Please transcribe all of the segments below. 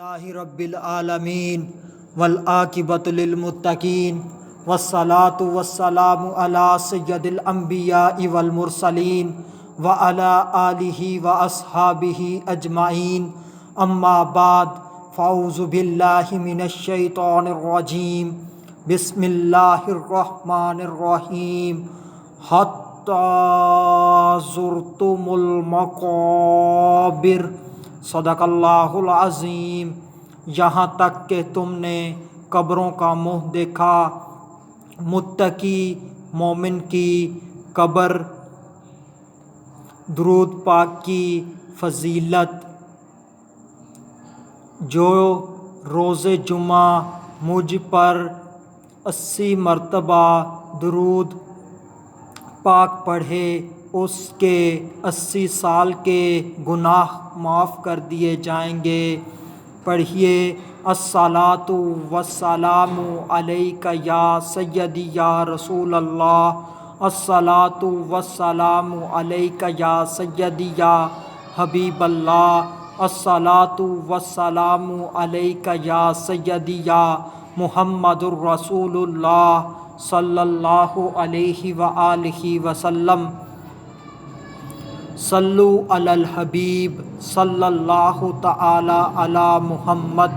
للہ رب العالمین والعاقبۃ للمتقین والصلاۃ والسلام علی سید الانبیاء والمرسلین وعلی آلہ واصحابہ اجمعین اما بعد فاعوذ باللہ من الشیطان الرجیم بسم اللہ الرحمن الرحیم حتی زرتم المقابر صدق اللہ العظیم، یہاں تک کہ تم نے قبروں کا منہ دیکھا۔ متقی مومن کی قبر درود پاک کی فضیلت۔ جو روز جمعہ مجھ پر 80 مرتبہ درود پاک پڑھے اس کے 80 سال کے گناہ معاف کر دیے جائیں گے۔ پڑھیے الصلاۃ والسلام علیک یا سیدی یا رسول اللہ، الصلاۃ والسلام علیک یا سیدی یا حبیب اللہ، الصلاۃ والسلام علیک یا سیدی یا محمد الرسول اللہ صلی اللہ علیہ وآلہ وسلم۔ صلو علی الحبیب صلی اللہ تعالی علی محمد۔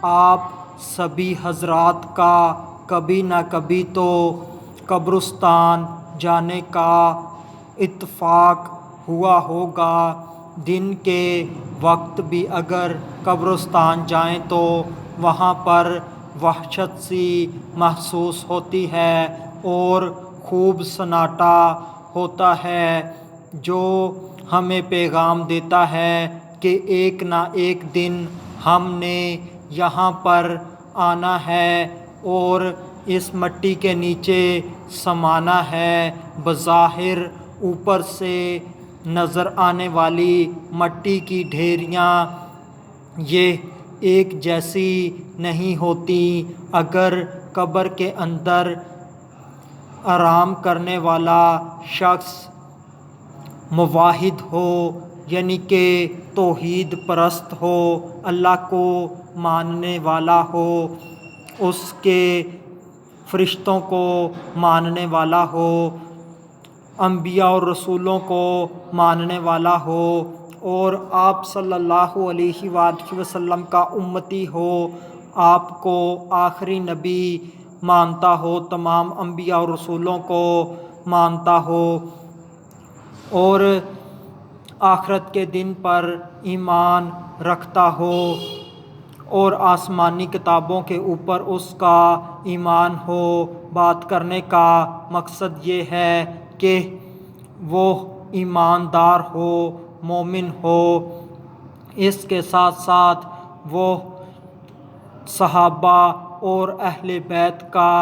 آپ سبھی حضرات کا کبھی نہ کبھی تو قبرستان جانے کا اتفاق ہوا ہوگا۔ دن کے وقت بھی اگر قبرستان جائیں تو وہاں پر وحشت سی محسوس ہوتی ہے اور خوب سناٹا ہوتا ہے، جو ہمیں پیغام دیتا ہے کہ ایک نہ ایک دن ہم نے یہاں پر آنا ہے اور اس مٹی کے نیچے سمانا ہے۔ بظاہر اوپر سے نظر آنے والی مٹی کی ڈھیریاں یہ ایک جیسی نہیں ہوتی۔ اگر قبر کے اندر آرام کرنے والا شخص موحد ہو، یعنی کہ توحید پرست ہو، اللہ کو ماننے والا ہو، اس کے فرشتوں کو ماننے والا ہو، انبیاء اور رسولوں کو ماننے والا ہو، اور آپ صلی اللہ علیہ وآلہ وسلم کا امتی ہو، آپ کو آخری نبی مانتا ہو، تمام انبیاء اور رسولوں کو مانتا ہو، اور آخرت کے دن پر ایمان رکھتا ہو، اور آسمانی کتابوں کے اوپر اس کا ایمان ہو۔ بات کرنے کا مقصد یہ ہے کہ وہ ایماندار ہو، مومن ہو، اس کے ساتھ ساتھ وہ صحابہ اور اہل بیت کا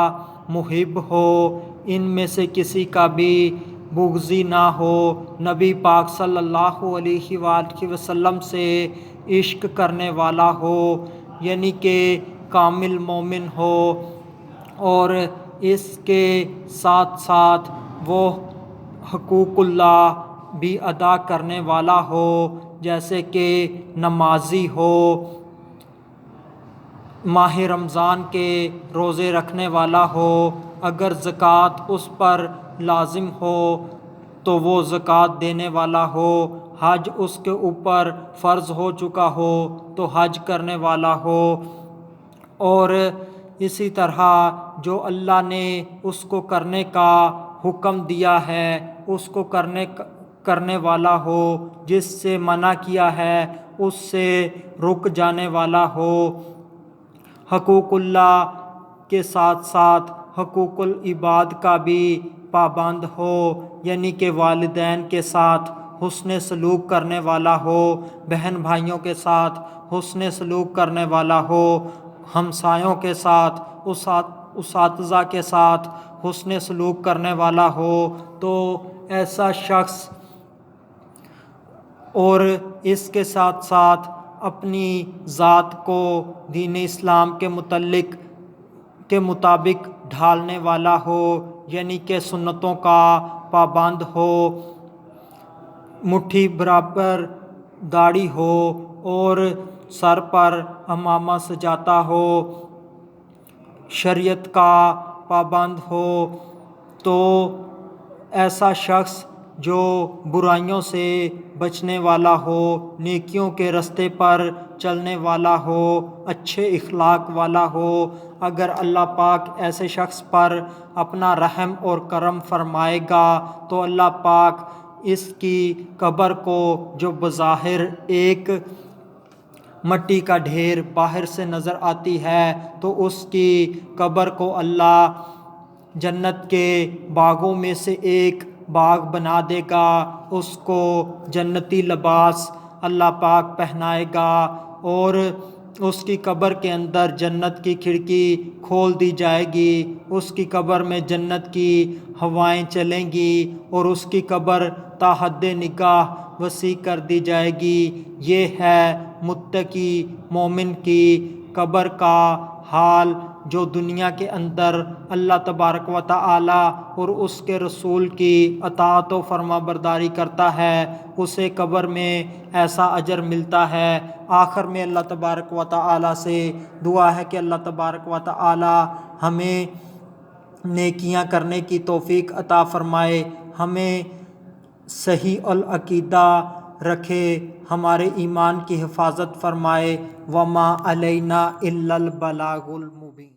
محب ہو، ان میں سے کسی کا بھی بغضی نہ ہو، نبی پاک صلی اللہ علیہ وآلہ وسلم سے عشق کرنے والا ہو، یعنی کہ کامل مومن ہو، اور اس کے ساتھ ساتھ وہ حقوق اللہ بھی ادا کرنے والا ہو، جیسے کہ نمازی ہو، ماہ رمضان کے روزے رکھنے والا ہو، اگر زکوٰۃ اس پر لازم ہو تو وہ زکوٰۃ دینے والا ہو، حج اس کے اوپر فرض ہو چکا ہو تو حج کرنے والا ہو، اور اسی طرح جو اللہ نے اس کو کرنے کا حکم دیا ہے اس کو کرنے والا ہو، جس سے منع کیا ہے اس سے رک جانے والا ہو، حقوق اللہ کے ساتھ ساتھ حقوق العباد کا بھی پابند ہو، یعنی کہ والدین کے ساتھ حسن سلوک کرنے والا ہو، بہن بھائیوں کے ساتھ حسن سلوک کرنے والا ہو، ہمسایوں کے ساتھ، اساتذہ کے ساتھ حسن سلوک کرنے والا ہو، تو ایسا شخص، اور اس کے ساتھ ساتھ اپنی ذات کو دین اسلام کے مطابق ڈھالنے والا ہو، یعنی کہ سنتوں کا پابند ہو، مٹھی برابر داڑھی ہو، اور سر پر امامہ سجاتا ہو، شریعت کا پابند ہو، تو ایسا شخص جو برائیوں سے بچنے والا ہو، نیکیوں کے رستے پر چلنے والا ہو، اچھے اخلاق والا ہو، اگر اللہ پاک ایسے شخص پر اپنا رحم اور کرم فرمائے گا تو اللہ پاک اس کی قبر کو، جو بظاہر ایک مٹی کا ڈھیر باہر سے نظر آتی ہے، تو اس کی قبر کو اللہ جنت کے باغوں میں سے ایک باغ بنا دے گا، اس کو جنتی لباس اللہ پاک پہنائے گا، اور اس کی قبر کے اندر جنت کی کھڑکی کھول دی جائے گی، اس کی قبر میں جنت کی ہوائیں چلیں گی، اور اس کی قبر تا حد نگاہ وسیع کر دی جائے گی۔ یہ ہے متقی مومن کی قبر کا حال، جو دنیا کے اندر اللہ تبارک و تعالی اور اس کے رسول کی اطاعت و فرما برداری کرتا ہے، اسے قبر میں ایسا اجر ملتا ہے۔ آخر میں اللہ تبارک و تعالی سے دعا ہے کہ اللہ تبارک و تعالی ہمیں نیکیاں کرنے کی توفیق عطا فرمائے، ہمیں صحیح العقیدہ رکھے، ہمارے ایمان کی حفاظت فرمائے۔ وما علینا الا البلاغ المبین۔